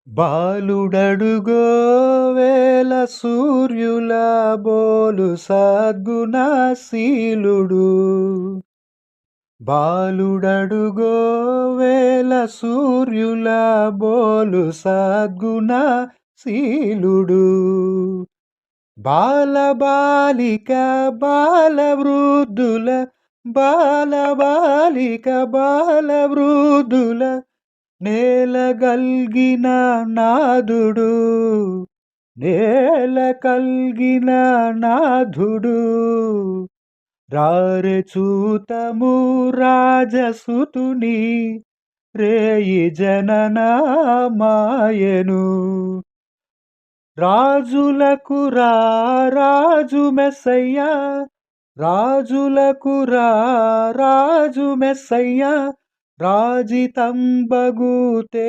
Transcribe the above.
బాలుడడుగో వేల సూర్యుల బోలు సద్గుణశీలుడు. బాలుడడుగో వేల సూర్యుల బోలు సద్గుణశీలుడు. బాలబాలిక బాలవృద్ధుల బాలబాలిక బాలవృద్ధుల నేలగల్గిన నాథుడు. నేల కల్గిన నాథుడు. రారె చూతము రాజసుతుని రేయి జననమాయెను. రాజులకు రాజు మెస్సయ్య, రాజులకు రాజు మెస్సయ్య, రాజితంబగు